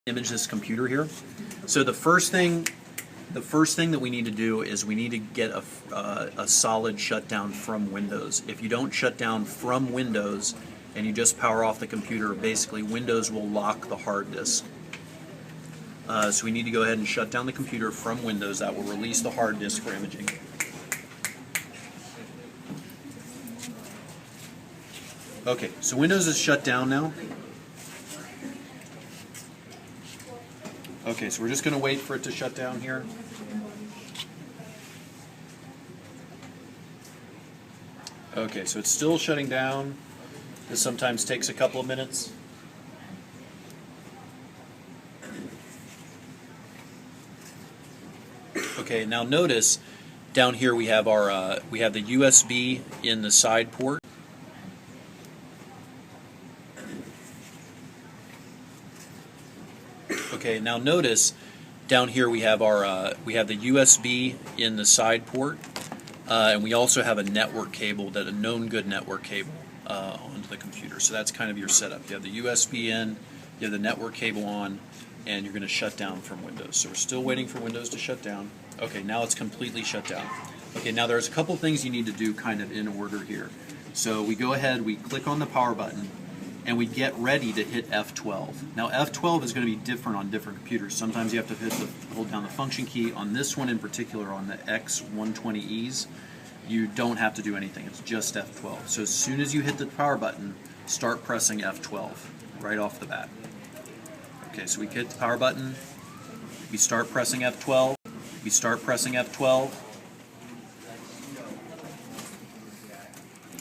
image this computer here. So the first thing that we need to do is we need to get a solid shutdown from Windows. If you don't shut down from Windows and you just power off the computer, basically Windows will lock the hard disk. So we need to go ahead and shut down the computer from Windows. That will release the hard disk for imaging. Okay, so Windows is shut down now. Okay, so we're just going to wait for it to shut down here. Okay, so it's still shutting down. This sometimes takes a couple of minutes. Okay, now notice down here we have our the USB in the side port. Okay, now notice down here we have the USB in the side port, and we also have a network cable, a known good network cable onto the computer. So that's kind of your setup. You have the USB in, you have the network cable on, and you're going to shut down from Windows. So we're still waiting for Windows to shut down. Okay, now it's completely shut down. Okay, now there's a couple things you need to do kind of in order here. So we go ahead, we click on the power button, and we get ready to hit F12. Now F12 is going to be different on different computers. Sometimes you have to hold down the function key. On this one in particular, on the X120Es, you don't have to do anything. It's just F12. So as soon as you hit the power button, start pressing F12 right off the bat. Okay, so we hit the power button, we start pressing F12, we start pressing F12.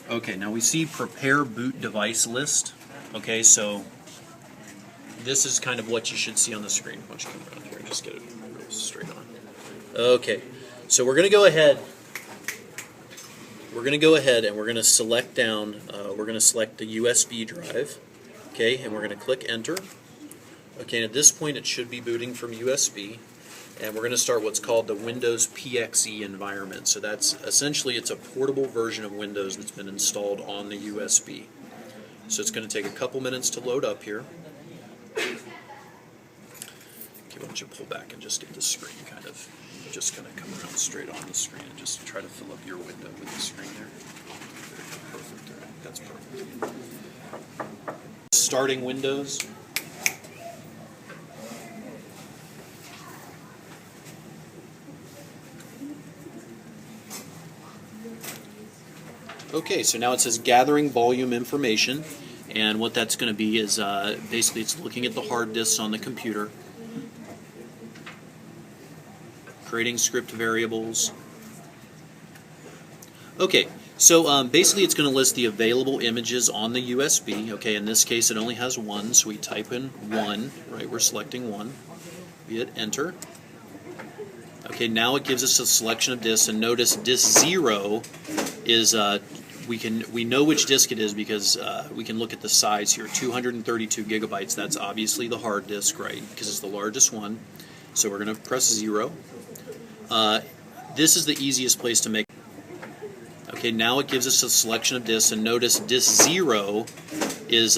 Okay, now we see prepare boot device list. Okay, so this is kind of what you should see on the screen. Why don't you come around here and just get it straight on. Okay, so we're going to go ahead. We're going to go ahead and we're going to select down. We're going to select the USB drive. Okay, and we're going to click enter. Okay, and at this point it should be booting from USB, and we're going to start what's called the Windows PXE environment. So that's essentially it's a portable version of Windows that's been installed on the USB. So it's going to take a couple minutes to load up here. Okay, why don't you pull back and just get the screen kind of just going to come around straight on the screen and just try to fill up your window with the screen there. Perfect. All right, that's perfect. Starting Windows. Okay, so now it says gathering volume information, and what that's going to be is basically it's looking at the hard disks on the computer, creating script variables. Okay, so basically it's going to list the available images on the USB. Okay, in this case it only has one, so we type in 1, right, we're selecting 1. We hit enter. Okay, now it gives us a selection of disks, and notice disk 0 is we know which disk it is because we can look at the size here, 232 gigabytes. That's obviously the hard disk, right? Because it's the largest one. So we're going to press 0. This is the easiest place to make. Okay, now it gives us a selection of disks, and notice disk 0 is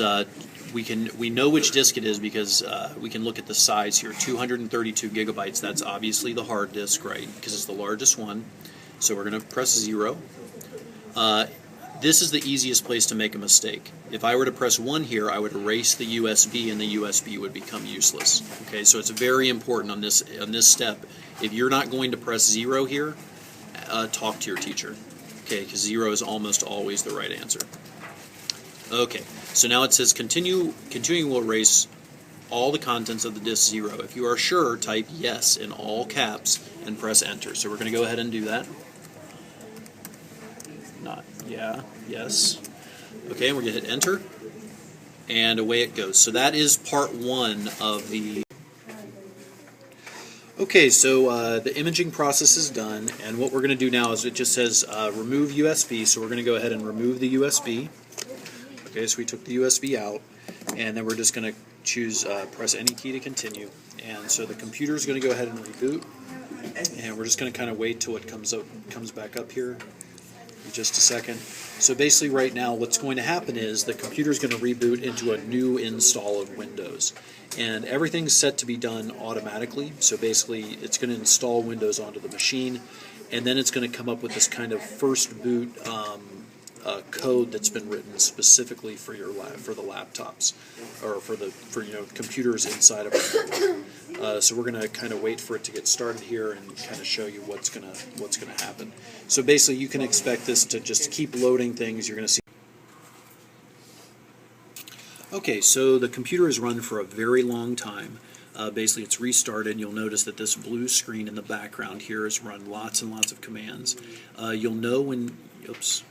we know which disk it is because we can look at the size here, 232 gigabytes. That's obviously the hard disk, right? Because it's the largest one. So we're going to press 0. This is the easiest place to make a mistake. If I were to press 1 here, I would erase the USB, and the USB would become useless. Okay, so it's very important on this step. If you're not going to press 0 here, talk to your teacher. Okay, because 0 is almost always the right answer. Okay, so now it says continuing will erase all the contents of the disk 0. If you are sure, type yes in all caps and press enter. So we're going to go ahead and do that. Not yeah, yes. Okay, and we're going to hit enter, and away it goes. So that is part 1 of the... Okay, so the imaging process is done, and what we're going to do now is it just says remove USB, so we're going to go ahead and remove the USB. Okay, so we took the USB out, and then we're just going to choose press any key to continue. And so the computer is going to go ahead and reboot, and we're just going to kind of wait till it comes back up here in just a second. So basically right now what's going to happen is the computer is going to reboot into a new install of Windows. And everything's set to be done automatically. So basically, it's going to install Windows onto the machine, and then it's going to come up with this kind of first boot code that's been written specifically for your for the laptops, or for computers inside of it. So we're going to kind of wait for it to get started here and kind of show you what's going to happen. So basically, you can expect this to just keep loading things. You're going to see. Okay, so the computer is run for a very long time. Basically, it's restarted. You'll notice that this blue screen in the background here has run lots and lots of commands. You'll know when it's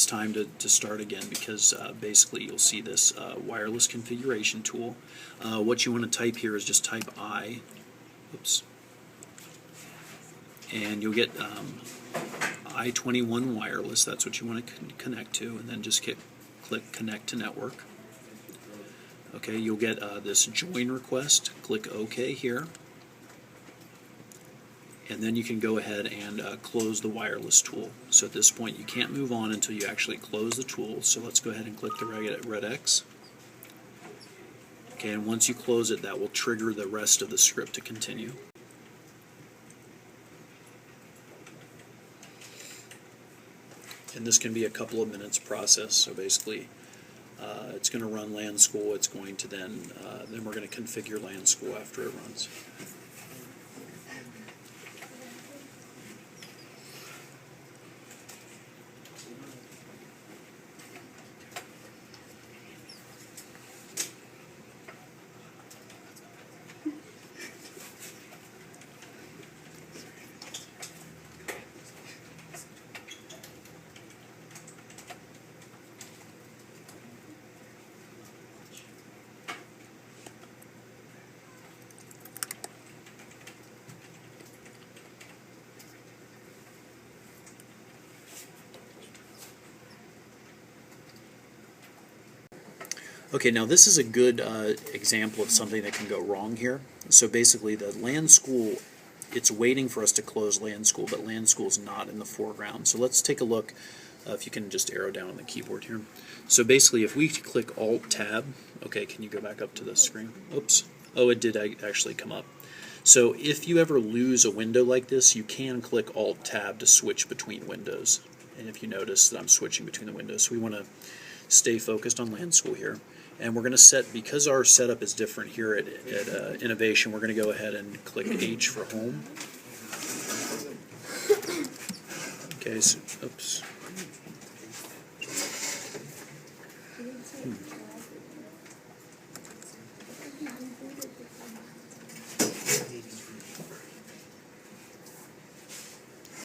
time to start again, because basically you'll see this wireless configuration tool. What you want to type here is just type and you'll get I-21 wireless. That's what you want to connect to, and then just click connect to network. Okay, you'll get this join request. Click OK here, and then you can go ahead and close the wireless tool. So at this point you can't move on until you actually close the tool. So let's go ahead and click the red X. Okay, and once you close it, that will trigger the rest of the script to continue. And this can be a couple of minutes process. So basically, it's going to run LAN school. It's going to then we're going to configure LAN school after it runs. Okay, now this is a good example of something that can go wrong here. So basically the LAN school, it's waiting for us to close LAN school, but LAN school is not in the foreground. So let's take a look, if you can just arrow down on the keyboard here. So basically if we click Alt-Tab, okay, can you go back up to the screen? Oops. Oh, it did actually come up. So if you ever lose a window like this, you can click Alt-Tab to switch between windows. And if you notice that I'm switching between the windows, so we want to stay focused on LAN school here. And we're going to set, because our setup is different here at Innovation, we're going to go ahead and click H for home. Okay, so, oops.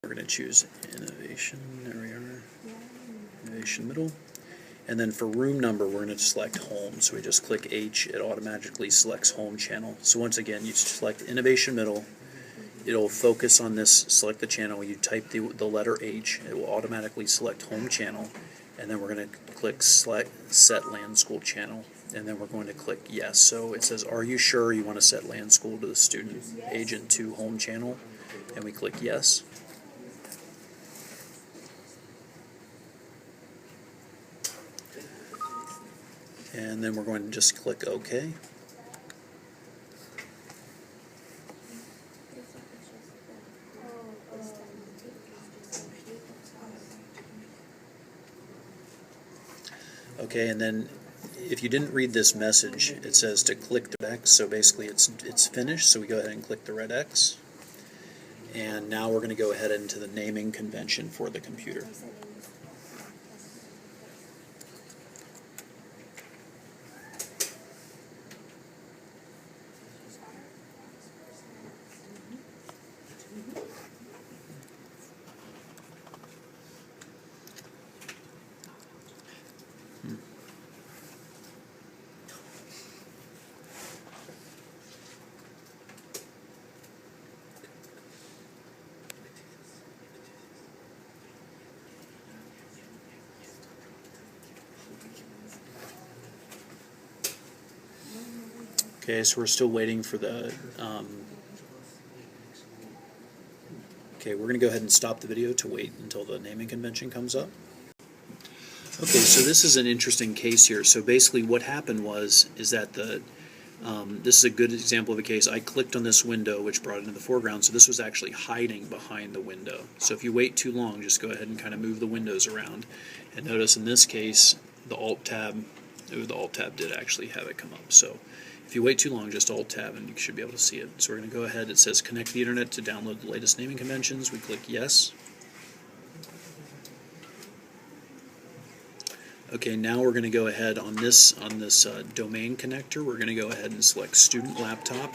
We're going to choose Innovation, there we are, Innovation Middle. And then for room number, we're going to select home. So we just click H, it automatically selects home channel. So once again, you select Innovation Middle, it'll focus on this, select the channel. You type the letter H, it will automatically select home channel. And then we're going to click select set LAN school channel. And then we're going to click yes. So it says, are you sure you want to set LAN school to the student agent to home channel? And we click yes. And then we're going to just click OK. Okay, and then if you didn't read this message, it says to click the X, so basically it's finished, so we go ahead and click the red X. And now we're going to go ahead into the naming convention for the computer. Okay, so we're still waiting for the, okay, we're going to go ahead and stop the video to wait until the naming convention comes up. Okay, so this is an interesting case here. So basically what happened is that this is a good example of a case. I clicked on this window, which brought it into the foreground, so this was actually hiding behind the window. So if you wait too long, just go ahead and kind of move the windows around. And notice in this case, the Alt Tab did actually have it come up. So if you wait too long, just Alt Tab and you should be able to see it. So we're going to go ahead. It says connect to the internet to download the latest naming conventions. We click yes. Okay, now we're going to go ahead on this domain connector. We're going to go ahead and select student laptop.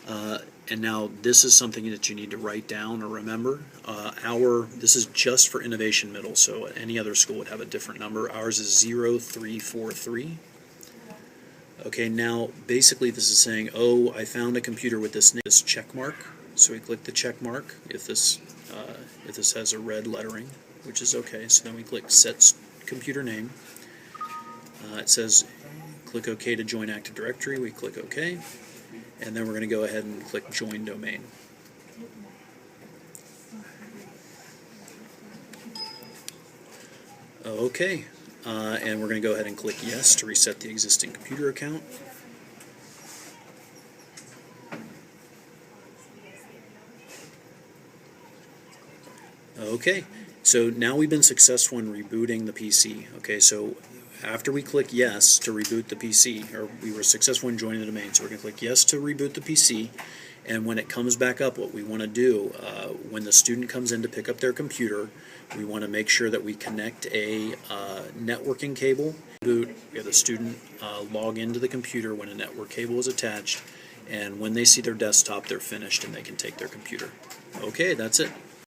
And now this is something that you need to write down or remember. This is just for Innovation Middle, so any other school would have a different number. Ours is 0343. Okay, now basically this is saying, oh, I found a computer with this check mark. So we click the check mark if this has a red lettering, which is okay. So then we click Set Computer Name. It says click OK to join Active Directory. We click OK. And then we're going to go ahead and click Join Domain. Okay. And we're going to go ahead and click Yes to reset the existing computer account. Okay, so now we've been successful in rebooting the PC. Okay, so after we click yes to reboot the PC, or we were successful in joining the domain, so we're going to click yes to reboot the PC, and when it comes back up, what we want to do, when the student comes in to pick up their computer, we want to make sure that we connect a networking cable. We have the student log into the computer when a network cable is attached, and when they see their desktop, they're finished and they can take their computer. Okay, that's it.